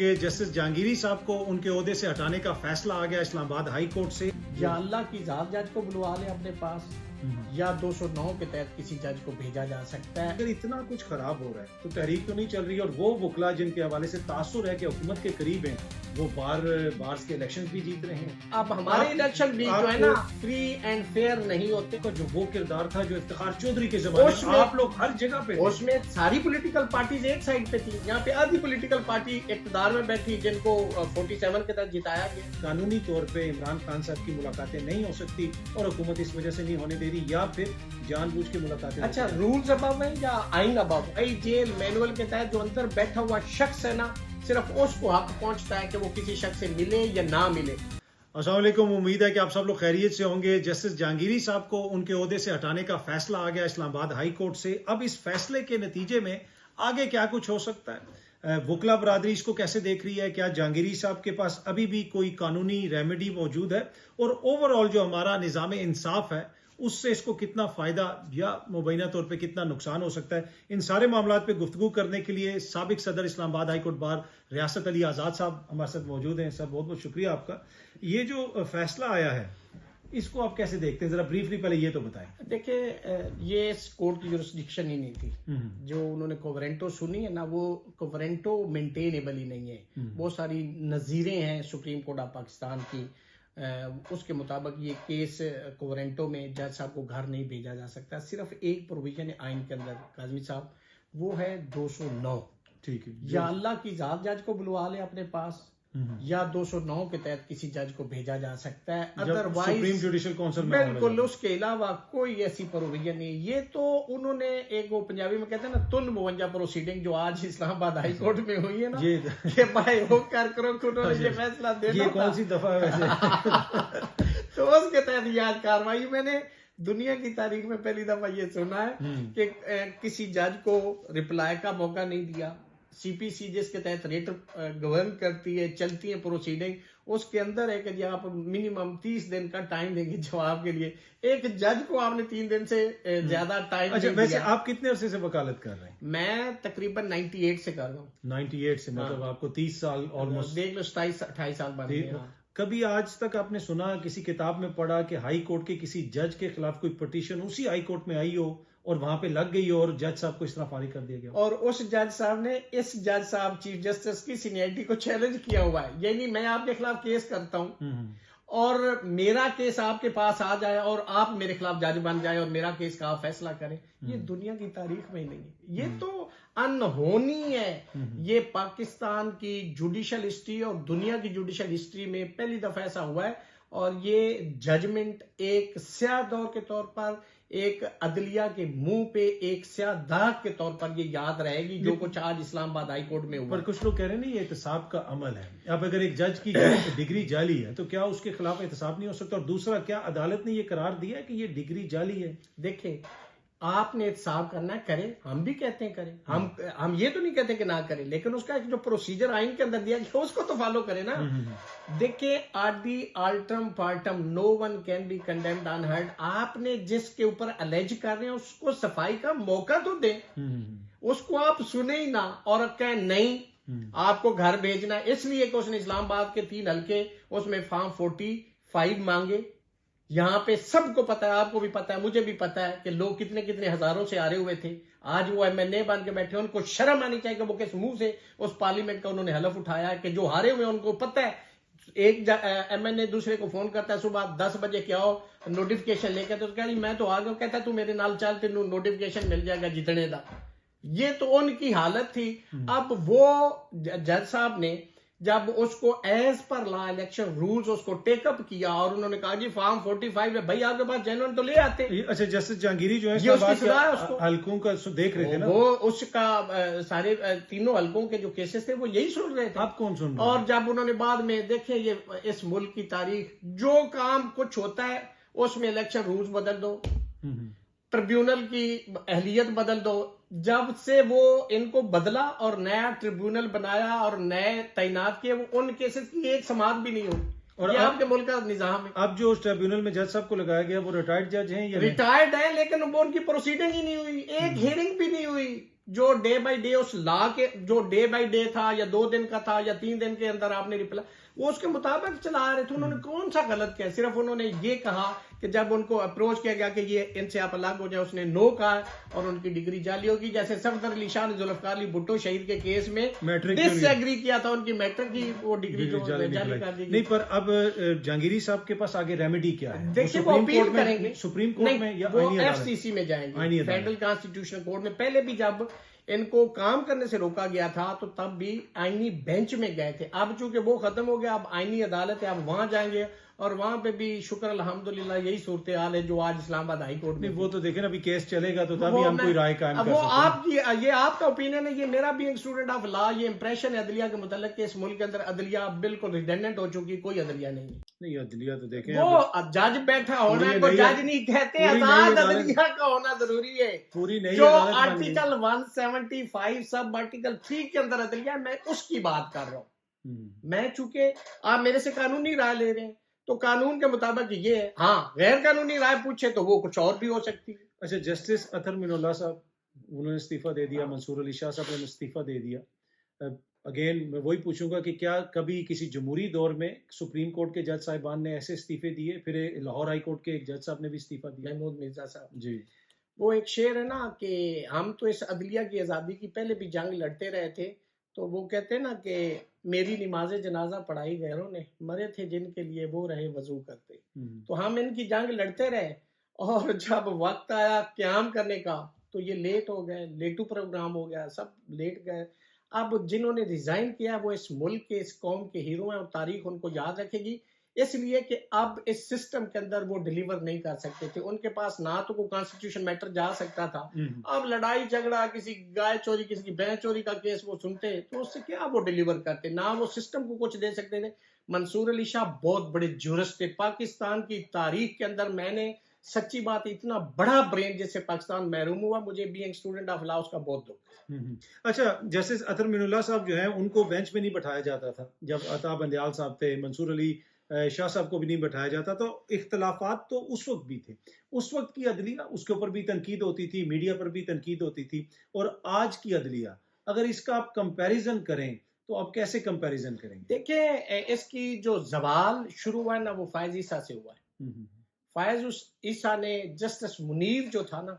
کہ جسٹس جہانگیری صاحب کو ان کے عہدے سے ہٹانے کا فیصلہ آ گیا اسلام آباد ہائی کورٹ سے. یا اللہ کی ذات جج کو بلوا لیں اپنے پاس یا 209 کے تحت کسی جج کو بھیجا جا سکتا ہے. اگر اتنا کچھ خراب ہو رہا ہے تو تحریک تو نہیں چل رہی, اور وہ وکلا جن کے حوالے سے تاثر ہے کہ حکومت کے قریب ہیں وہ بارز کے الیکشن بھی جیت رہے ہیں. اب ہمارے الیکشن بھی جو ہے نا فری اینڈ فیئر نہیں ہوتے. جو وہ کردار تھا جو افتخار چودھری کے زمانے میں آپ لوگ ہر جگہ پہ اس میں ساری پولیٹیکل پارٹیز ایک سائڈ پہ تھی, یہاں پہ آدھی پولیٹیکل پارٹی اقتدار میں بیٹھی جن کو 47 کے تحت جتایا گیا. قانونی طور پہ عمران خان صاحب کی ملاقاتیں نہیں ہو سکتی اور حکومت اس وجہ سے نہیں ہونے دے رہی, یا پھر جان بوجھ کے ملاقاتیں. اچھا, رولز ابو ہے یا آئین ابو ہے؟ جیل مینول کے تحت جو اندر بیٹھا ہوا شخص ہے نا, صرف اس کو حق پہنچتا ہے کہ وہ کسی شخص سے ملے یا نہ ملے. السلام علیکم, امید ہے کہ آپ سب لوگ خیریت سے ہوں گے. جسٹس جہانگیری صاحب کو ان کے عہدے سے ہٹانے کا فیصلہ آ گیا اسلام آباد ہائی کورٹ سے. اب اس فیصلے کے نتیجے میں آگے کیا کچھ ہو سکتا ہے؟ وکلا برادری اس کو کیسے دیکھ رہی ہے؟ کیا جہانگیری صاحب کے پاس ابھی بھی کوئی قانونی ریمیڈی موجود ہے؟ اور اوور آل جو ہمارا نظام انصاف ہے اس سے اس کو کتنا فائدہ یا مبینہ طور پہ کتنا نقصان ہو سکتا ہے؟ ان سارے معاملات پہ گفتگو کرنے کے لیے سابق صدر اسلام آباد ہائی کورٹ بار ریاست علی آزاد صاحب ہمارے ساتھ موجود ہیں. سر بہت بہت شکریہ آپ کا. یہ جو فیصلہ آیا ہے اس کو آپ کیسے دیکھتے ہیں؟ ذرا بریفلی پہلے یہ تو بتائیں. دیکھیں, یہ اس کورٹ کی جورسڈکشن ہی نہیں تھی. جو انہوں نے کوورنٹو سنی ہے نا, وہ کوورنٹو مینٹینیبل ہی نہیں ہے. بہت ساری نظیریں ہیں سپریم کورٹ آف پاکستان کی, اس کے مطابق یہ کیس کوورنٹو میں جج صاحب کو گھر نہیں بھیجا جا سکتا. صرف ایک پروویژن ہے آئین کے اندر کاظمی صاحب, وہ ہے 209. ٹھیک ہے, یا اللہ کی ذات جج کو بلوا لیں اپنے پاس یا 209 کے تحت کسی جج کو بھیجا جا سکتا ہے. ادروائز سپریم جوڈیشل کونسل میں بالکل اس کے علاوہ کوئی ایسی پروویژن نہیں. یہ تو انہوں نے ایک وہ پنجابی میں کہتے ہیں نا تن 52 پروسیڈنگ جو آج اسلام آباد ہائی کورٹ میں ہوئی ہے نا, یہ بھائی ہو کر کرو کہ انہوں نے یہ فیصلہ دینا, یہ کون سی دفعہ ہے ویسے؟ تو اس کے تحت یہ آج کاروائی میں نے دنیا کی تاریخ میں پہلی دفعہ یہ سنا ہے کہ کسی جج کو ریپلائی کا موقع نہیں دیا. سی پی سی جس کے تحت ریٹ گورن کرتی ہے, چلتی ہیں پروسیڈنگ, اس کے اندر ہے کہ جی آپ منیمم 30 دن کا ٹائم دیں گے جواب کے لیے. ایک جج کو آپ نے 3 دن سے زیادہ ٹائم دیا. ویسے آپ کتنے عرصے سے وکالت کر رہے ہیں؟ میں تقریباً 98 سے کر رہا ہوں. 98 سے مطلب آپ کو 30 سال آلموسٹ, دیکھ لو 27-28 سال بن گئے. کبھی آج تک آپ نے سنا کسی کتاب میں پڑھا کہ ہائی کورٹ کے کسی جج کے خلاف کوئی پٹیشن اسی ہائی کورٹ میں آئی ہو اور وہاں پہ لگ گئی ہو اور جج صاحب کو اس طرح فارغ کر دیا گیا؟ اور اس جج صاحب نے اس جج صاحب چیف جسٹس کی سینئرٹی کو چیلنج کیا ہوا ہے. یعنی میں آپ کے خلاف کیس کرتا ہوں اور میرا کیس آپ کے پاس آ جائے اور آپ میرے خلاف جج بن جائے اور میرا کیس کا آپ فیصلہ کریں, یہ دنیا کی تاریخ میں نہیں ہے. یہ تو انہونی ہے. یہ پاکستان کی جوڈیشل ہسٹری اور دنیا کی جوڈیشل ہسٹری میں پہلی دفعہ ایسا ہوا ہے. اور یہ ججمنٹ ایک سیاہ دور کے طور پر, ایک عدلیہ کے منہ پہ ایک سیاہ داغ کے طور پر یہ یاد رہے گی جو کچھ آج اسلام آباد ہائی کورٹ میں ہوا. پر کچھ لوگ کہہ رہے ہیں یہ احتساب کا عمل ہے. اب اگر ایک جج کی ڈگری جعلی ہے تو کیا اس کے خلاف احتساب نہیں ہو سکتا؟ اور دوسرا, کیا عدالت نے یہ قرار دیا ہے کہ یہ ڈگری جعلی ہے؟ دیکھیں, آپ نے احتساب کرنا ہے کریں, ہم بھی کہتے ہیں کریں, ہم یہ تو نہیں کہتے کہ نہ کریں, لیکن اس کا ایک جو پروسیجر آئین کے اندر دیا گیا اس کو تو فالو کریں نا. دیکھیں, آڈی آلٹرم پارٹم no one can be condemned unheard. آپ نے جس کے اوپر الیج کر رہے ہیں اس کو صفائی کا موقع تو دیں. اس کو آپ سنیں ہی نہ اور کہیں نہیں آپ کو گھر بھیجنا ہے, اس لیے کہ اس نے اسلام آباد کے 3 حلقے اس میں فارم 45 مانگے. یہاں پہ سب کو پتا ہے, آپ کو بھی پتا ہے, مجھے بھی پتا ہے کہ لوگ کتنے کتنے ہزاروں سے آرے ہوئے تھے. آج وہ MNA بن کے بیٹھے, ان کو شرم آنی چاہیے کہ وہ کس منہ سے اس پارلیمنٹ کا انہوں نے حلف اٹھایا ہے کہ جو ہارے ہوئے ان کو پتا ہے. ایک MNA دوسرے کو فون کرتا ہے صبح 10 بجے کیا ہو نوٹیفکیشن لے کے, تو کہا جی میں تو آ گیا. کہتا ہے تو میرے نال چل, تینوں نوٹیفکیشن مل جائے گا جتنے دا. یہ تو ان کی حالت تھی. اب وہ جج صاحب نے جب اس کو ایز پر لا الیکشن رولز اس کو ٹیک اپ کیا اور انہوں نے کہا جی فارم 45 ہے, بھائی آپ کے پاس جینوئن تو لے آتے. اچھا, جسٹس جہانگیری جو یہ اس کی سزا ہے, اس کو حلقوں کا دیکھ رہے تھے نا, وہ اس کا سارے 3 حلقوں کے جو کیسز تھے وہ یہی سن رہے تھے. آپ کون سن رہے؟ اور جب انہوں نے بعد میں دیکھیں یہ اس ملک کی تاریخ, جو کام کچھ ہوتا ہے اس میں الیکشن رولز بدل دو, ٹریبیونل کی اہلیت بدل دو. جب سے وہ ان کو بدلا اور نیا ٹریبیونل بنایا اور نئے تعینات کیے, وہ ان کیسز کی ایک سماعت بھی نہیں ہوئی. اور یہ آپ کے ملک کا نظام ہے. اب جو اس ٹریبیونل میں جج صاحب کو لگایا گیا وہ ریٹائرڈ جج ہیں یا ریٹائرڈ ہیں, لیکن وہ ان کی پروسیڈنگ ہی نہیں ہوئی, ایک ہیئرنگ بھی نہیں ہوئی. جو ڈے بائی ڈے اس لا کے جو ڈے بائی ڈے تھا یا 2 دن کا تھا یا 3 دن کے اندر آپ نے ریپلائی وہ اس کے مطابق چلا رہے تھے. انہوں نے کون سا غلط کیا؟ صرف انہوں نے یہ کہا کہ جب ان کو اپروچ کیا گیا کہ یہ ان سے آپ الگ ہو جائے, اس نے نو کہا اور ان کی ڈگری جعلی ہوگی. جیسے صفدر علی شاہ نے ذوالفقار علی بھٹو شہید کے کیس میں ڈس ایگری کیا تھا, ان کی میٹرک کی وہ ڈگری جعلی کر دی. نہیں, پر اب جہانگیری صاحب کے پاس آگے ریمیڈی کیا ہے؟ دیکھیے وہ اپیل کریں گے سپریم کورٹ میں یا ایف سی سی میں جائیں گے, فیڈرل کانسٹیٹیوشنل کورٹ میں. پہلے بھی جب ان کو کام کرنے سے روکا گیا تھا تو تب بھی آئینی بینچ میں گئے تھے. اب چونکہ وہ ختم ہو گیا, اب آئینی عدالت ہے, اب وہاں جائیں گے اور وہاں پہ بھی شکر الحمدللہ یہی صورتحال ہے جو آج اسلام آباد ہائی کورٹ میں. وہ تو دیکھیں ابھی کیس چلے گا تو تبھی ہم کوئی رائے قائم کر سکتے ہیں. وہ آپ کی یہ آپ کا اوپینین ہے, یہ میرا بھی ایک اسٹوڈنٹ آف لا یہ امپریشن ہے عدلیہ کے متعلق کہ اس ملک کے اندر عدلیہ بالکل ریڈنڈنٹ ہو چکی, کوئی عدلیہ نہیں ہے. نہیں عدلیہ تو دیکھیں وہ جج بیٹھا ہونا کو جج نہیں کہتے, آزاد عدلیہ کا ہونا ضروری ہے. پوری نہیں جو آرٹیکل 175 سب آرٹیکل 3 کے اندر عدلیہ, میں اس کی بات کر رہا ہوں. میں چونکہ آپ میرے سے قانونی رائے لے رہے ہیں تو قانون کے مطابق یہ ہے. ہاں غیر قانونی رائے پوچھے تو وہ کچھ اور بھی ہو سکتی ہے. اچھا, جسٹس اطہر من اللہ صاحب انہوں نے استعفیٰ دے دیا, منصور علی شاہ صاحب نے استعفیٰ دے دیا. اگین میں وہی پوچھوں گا کہ کیا کبھی کسی جمہوری دور میں سپریم کورٹ کے جج صاحبان نے ایسے استعفے دیے؟ پھر لاہور ہائی کورٹ کے ایک جج صاحب نے بھی استعفیٰ دیا, محمود مرزا صاحب. جی, وہ ایک شعر ہے نا کہ ہم تو اس عدلیہ کی آزادی کی پہلے بھی جنگ لڑتے رہے تھے, تو وہ کہتے ہیں نا کہ میری نماز جنازہ پڑھائی غیروں نے, مرے تھے جن کے لیے وہ رہے وضو کرتے. تو ہم ان کی جنگ لڑتے رہے اور جب وقت آیا قیام کرنے کا تو یہ لیٹ ہو گئے, لیٹو پروگرام ہو گیا, سب لیٹ گئے. اب جنہوں نے ریزائن کیا وہ اس ملک کے اس قوم کے ہیرو ہیں اور تاریخ ان کو یاد رکھے گی, اس لیے کہ اب اس سسٹم کے اندر وہ ڈیلیور نہیں کر سکتے تھے. ان کے پاس نہ تو کوئی کانسٹیٹیوشن میٹر جا سکتا تھا. اب لڑائی جھگڑا, کسی گائے چوری کسی کی بھینس چوری کا کیس وہ سنتے تو اس سے کیا وہ ڈیلیور کرتے, نہ وہ سسٹم کو کچھ دے سکتے تھے. منصور علی شاہ بہت بڑے جورسٹ تھے پاکستان کی تاریخ کے اندر. میں نے سچی بات اتنا بڑا برین جس سے پاکستان محروم ہوا, مجھے بھی ایک اسٹوڈنٹ آف لا اس کا بہت دکھ. اچھا, جسٹس اطہر من اللہ صاحب جو ہیں ان کو بینچ میں نہیں بٹھایا جاتا تھا جب عطا بندیال صاحب تھے, منصور علی شاہ صاحب کو بھی نہیں بٹھایا جاتا. تو اختلافات تو اس وقت بھی تھے, اس وقت کی عدلیہ اس کے اوپر بھی تنقید ہوتی تھی, میڈیا پر بھی تنقید ہوتی تھی, اور آج کی عدلیہ اگر اس کا آپ کمپیریزن کریں تو آپ کیسے کمپیریزن کریں گے؟ دیکھیں اس کی جو زوال شروع ہوا ہے نا وہ فائز عیسیٰ سے ہوا ہے. فائز عیسیٰ نے جسٹس منیر جو تھا نا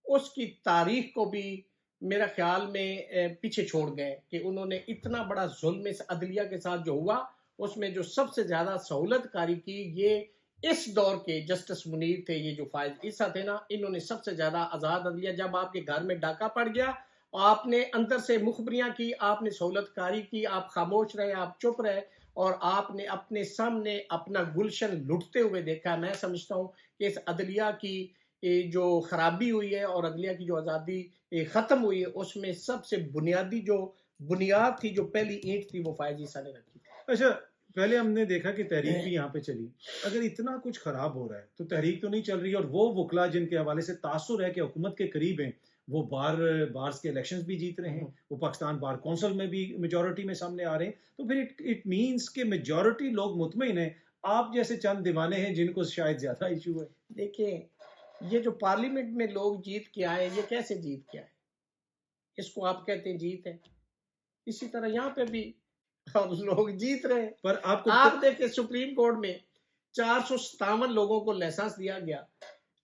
اس کی تاریخ کو بھی میرا خیال میں پیچھے چھوڑ گئے کہ انہوں نے اتنا بڑا ظلم اس عدلیہ کے ساتھ جو ہوا, اس میں جو سب سے زیادہ سہولت کاری کی یہ اس دور کے جسٹس منیر تھے. یہ جو فائز عیسیٰ تھے نا, انہوں نے سب سے زیادہ آزاد عدلیہ, جب آپ کے گھر میں ڈاکہ پڑ گیا آپ نے اندر سے مخبریاں کی, آپ نے سہولت کاری کی, آپ خاموش رہے, آپ چپ رہے اور آپ نے اپنے سامنے اپنا گلشن لٹتے ہوئے دیکھا. میں سمجھتا ہوں کہ اس عدلیہ کی جو خرابی ہوئی ہے اور عدلیہ کی جو آزادی ختم ہوئی ہے اس میں سب سے بنیادی جو بنیاد تھی, جو پہلی اینٹ تھی, وہ فائز عیسیٰ نے رکھی. اچھا, پہلے ہم نے دیکھا کہ تحریک بھی یہاں پہ چلی. اگر اتنا کچھ خراب ہو رہا ہے تو تحریک تو نہیں چل رہی, اور وہ وکلا جن کے حوالے سے تاثر ہے کہ حکومت کے قریب ہیں وہ بارز کے الیکشنز بھی جیت رہے ہیں, وہ پاکستان بار کونسل میں بھی میجورٹی میں سامنے آ رہے ہیں, تو پھر اٹ مینس کہ میجورٹی لوگ مطمئن ہیں. آپ جیسے چند دیوانے ہیں جن کو شاید زیادہ ایشو ہے. دیکھیں یہ جو پارلیمنٹ میں لوگ جیت کے آئے, یہ کیسے جیت کے آئے, اس کو آپ کہتے ہیں جیت ہے. اسی طرح یہاں پہ بھی لوگ جیت رہے ہیں. پر آپ دیکھیں سپریم کورٹ میں 457 لوگوں کو لائسنس دیا گیا,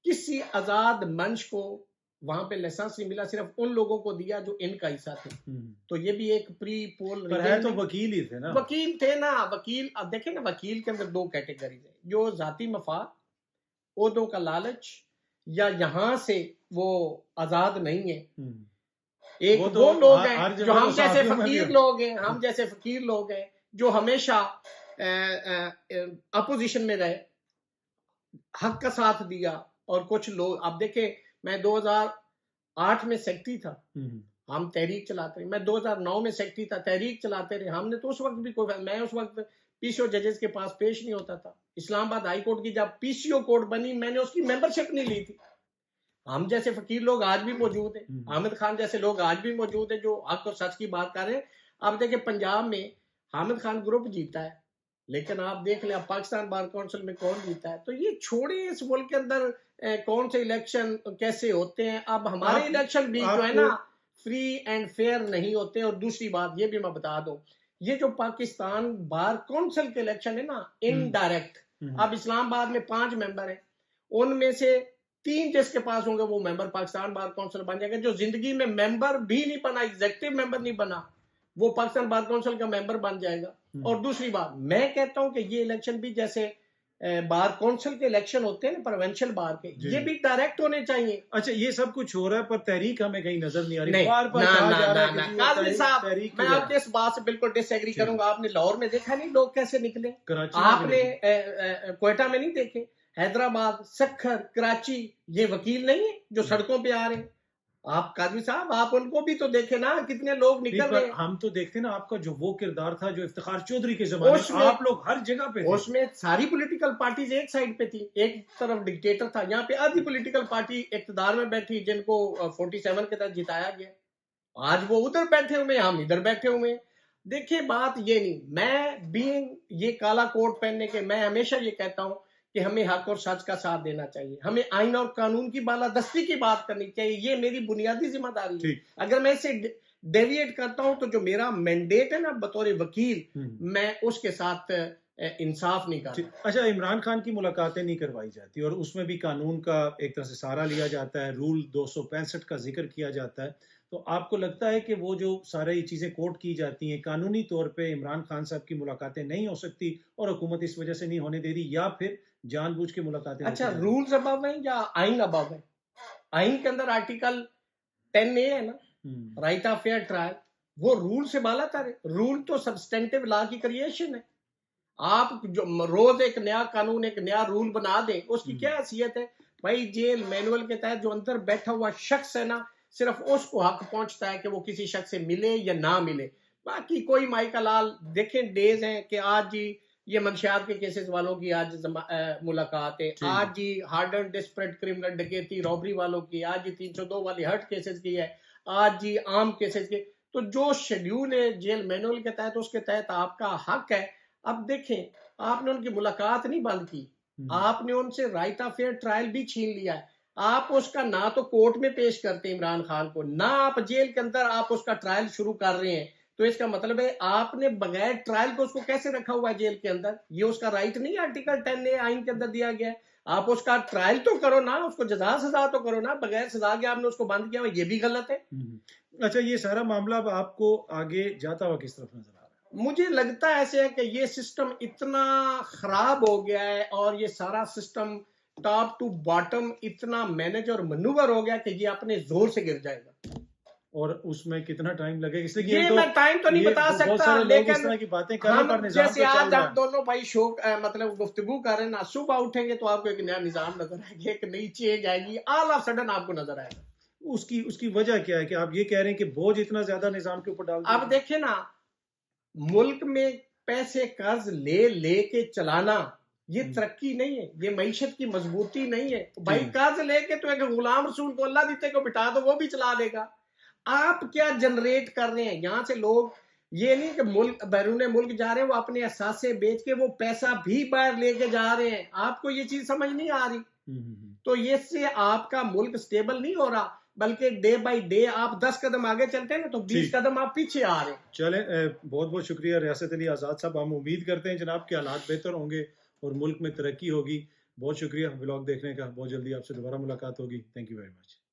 کسی آزاد منچ کو وہاں پہ لائسنس نہیں ملا, صرف ان لوگوں کو دیا جو ان کا حصہ تھے. تو یہ بھی ایک پری پول ہے, تو وکیل ہی تھے نا, وکیل تھے نا. وکیل اب دیکھیں نا, وکیل کے اندر 2 کیٹیگریز ہیں, جو ذاتی مفاد, عہدوں کا لالچ, یا یہاں سے وہ آزاد نہیں ہے. ایک وہ لوگ ہیں جو ہم جیسے فقیر لوگ ہیں, ہم جیسے فقیر لوگ ہیں جو ہمیشہ اپوزیشن میں رہے, حق کا ساتھ دیا. اور کچھ لوگ اب دیکھیں, میں 2008 میں سیکٹری تھا, ہم تحریک چلاتے رہے. میں 2009 میں سیکٹری تھا, تحریک چلاتے رہے. ہم نے تو اس وقت بھی میں اس وقت پی سی او ججز کے پاس پیش نہیں ہوتا تھا. اسلام آباد ہائی کورٹ کی جب پی سی او کورٹ بنی, میں نے اس کی ممبرشپ نہیں لی تھی. ہم جیسے فقیر لوگ آج بھی موجود ہیں, حامد خان جیسے لوگ آج بھی موجود ہیں جو حق اور سچ کی بات کر رہے ہیں. اب دیکھیں پنجاب میں حامد خان گروپ جیتا ہے, لیکن آپ دیکھ لیں اب پاکستان بار کونسل میں کون جیتا ہے. تو یہ چھوڑیں اس ملک کے اندر کون سے الیکشن کیسے ہوتے ہیں. اب ہمارے الیکشن بھی جو ہے نا فری اینڈ فیئر نہیں ہوتے. اور دوسری بات یہ بھی میں بتا دوں, یہ جو پاکستان بار کونسل کے الیکشن ہے نا, انڈائریکٹ, اب اسلام آباد میں 5 ممبر ہیں, ان میں سے 3 جس کے پاس ہوں گے وہ ممبر پاکستان بار کونسل بن جائے گا. جو زندگی میں ممبر بھی نہیں بنا, ایگزیکٹو ممبر نہیں بنا, وہ پاکستان بار کونسل کا ممبر بن جائے گا. اور دوسری بات میں کہتا ہوں کہ یہ الیکشن بھی جیسے بار کونسل کے الیکشن ہوتے ہیں پروونشل بار کے, یہ بھی ڈائریکٹ ہونے چاہیے. اچھا یہ سب کچھ ہو رہا ہے پر تحریک ہمیں کہیں نظر نہیں آ رہی. نہیں, بار بار کہا جا رہا ہے کہ جی قاضی صاحب تحریک میں آپ کے اس بات سے بالکل ڈس ایگری کروں گا. آپ نے لاہور میں دیکھا نہیں لوگ کیسے نکلے, کراچی آپ نے کوئٹہ میں نہیں دیکھے, حیدرآباد, سکھر, کراچی, یہ وکیل نہیں ہے جو سڑکوں پہ آ رہے ہیں. آپ قاضی صاحب آپ ان کو بھی تو دیکھیں نا, کتنے لوگ نکل رہے ہیں. ہم تو دیکھتے نا آپ کا جو وہ کردار تھا جو افتخار چودھری کے زمانے میں, آپ لوگ ہر جگہ پہ تھے. اس میں ساری پولیٹیکل پارٹیز ایک سائڈ پہ تھی, ایک طرف ڈکٹیٹر تھا, یہاں پہ آدھی پولیٹیکل پارٹی اقتدار میں بیٹھی جن کو 47 کے تحت جتایا گیا. آج وہ ادھر بیٹھے ہوئے, ہم ادھر بیٹھے ہوئے. دیکھیں بات یہ نہیں, میں بینگ یہ کالا کوٹ پہننے کے, میں ہمیشہ یہ کہتا ہوں کہ ہمیں حق اور سچ کا ساتھ دینا چاہیے, ہمیں آئین اور قانون کی بالادستی کی بات کرنی چاہیے. یہ میری بنیادی ذمہ داری ہے. اگر میں اسے ڈیویٹ کرتا ہوں تو جو میرا مینڈیٹ ہے نا بطور وکیل, میں اس کے ساتھ انصاف نہیں کرتا. اچھا عمران خان کی ملاقاتیں نہیں کروائی جاتی اور اس میں بھی قانون کا ایک طرح سے سہارا لیا جاتا ہے, رول 265 کا ذکر کیا جاتا ہے, تو آپ کو لگتا ہے کہ وہ جو سارے چیزیں کوٹ کی جاتی ہیں قانونی طور پہ عمران خان صاحب کی ملاقاتیں نہیں ہو سکتی اور حکومت اس وجہ سے نہیں ہونے دے رہی, یا پھر جان بوجھ کے ملاقاتیں؟ اچھا رولز ابو ہیں یا آئین ابو ہے؟ آئین کے اندر آرٹیکل 10A ہے نا, رائٹ آف فیئر ٹرائل, وہ رول سے بالا تر ہے. رول تو سبسٹینٹیو لا کی کریشن ہے. آپ جو روز ایک نیا قانون, ایک نیا رول بنا دیں, اس کی کیا حیثیت ہے بھائی؟ جیل مینول کے تحت جو اندر بیٹھا ہوا شخص ہے نا, صرف اس کو حق پہنچتا ہے کہ وہ کسی شخص سے ملے یا نہ ملے. باقی کوئی مائی کا لال دیکھیں ڈیز ہیں کہ آج جی یہ منشیات کے کیسز والوں کی آج ملاقات ہے, آج جی ہارڈ اینڈ ڈسپریٹ کرمنل ڈکیتی رابری والوں کی, آج جی 302 والی ہرٹ کیسز کی ہے, آج جی عام کیسز کی. تو جو شیڈیول ہے جیل مینول کے تحت, اس کے تحت آپ کا حق ہے. اب دیکھیں آپ نے ان کی ملاقات نہیں بند کی, آپ نے ان سے رائٹ آف فیئر ٹرائل بھی چھین لیا ہے. آپ اس کا نہ تو کورٹ میں پیش کرتے عمران خان کو, نہ آپ جیل کے اندر آپ اس کا ٹرائل شروع کر رہے ہیں. تو اس کا مطلب ہے آپ نے بغیر ٹرائل کو اس کو کیسے رکھا ہوا ہے جیل کے اندر؟ یہ اس کا رائٹ نہیں, آرٹیکل 10A آئین کے اندر دیا گیا ہے. آپ اس کا ٹرائل تو کرو نا, اس کو جزا سزا تو کرو نا, بغیر سزا کے آپ نے اس کو بند کیا, یہ بھی غلط ہے. اچھا یہ سارا معاملہ اب آپ کو آگے جاتا ہوا کس طرف نظر آ رہا ہے؟ مجھے لگتا ہے ایسے ہے کہ یہ سسٹم اتنا خراب ہو گیا ہے اور یہ سارا سسٹم ٹاپ ٹو باٹم اتنا مینج اور منور ہو گیا کہ یہ اپنے زور سے گر جائے گا. اور اس میں کتنا ٹائم لگے گا؟ اس لیے یہ میں ٹائم تو نہیں بتا سکتا, لیکن لیکن جیسے آج ہم دونوں بھائی شو مطلب گفتگو کر رہے ہیں نا, صبح اٹھیں گے تو آپ کو ایک نیا نظام نظر آئے گا, ایک نئی چینج آئے گی, آل آف سڈن آپ کو نظر آئے گا. اس کی وجہ کیا ہے کہ آپ یہ کہہ رہے ہیں کہ بوجھ اتنا زیادہ نظام کے اوپر ڈال دیا؟ آپ دیکھیں نا, ملک میں پیسے قرض لے کے چلانا یہ ترقی نہیں ہے, یہ معیشت کی مضبوطی نہیں ہے. بھائی قرض لے کے تو ایک غلام رسول کو اللہ دیتے کو بٹھا دو, وہ بھی چلا دے گا. آپ کیا جنریٹ کر رہے ہیں یہاں سے؟ لوگ یہ نہیں کہ ملک بیرون ملک جا رہے ہیں, وہ اپنے اثاثے بیچ کے وہ پیسہ بھی باہر لے کے جا رہے ہیں. آپ کو یہ چیز سمجھ نہیں آ رہی. تو یہ سے آپ کا ملک سٹیبل نہیں ہو رہا, بلکہ ڈے بائی ڈے آپ 10 قدم آگے چلتے ہیں نا تو 20 قدم آپ پیچھے آ رہے ہیں. چلیں بہت بہت شکریہ ریاست علی آزاد صاحب, ہم امید کرتے ہیں جناب کے حالات بہتر ہوں گے اور ملک میں ترقی ہوگی. بہت شکریہ ولاگ دیکھنے کا, بہت جلدی آپ سے دوبارہ ملاقات ہوگی. Thank you very much.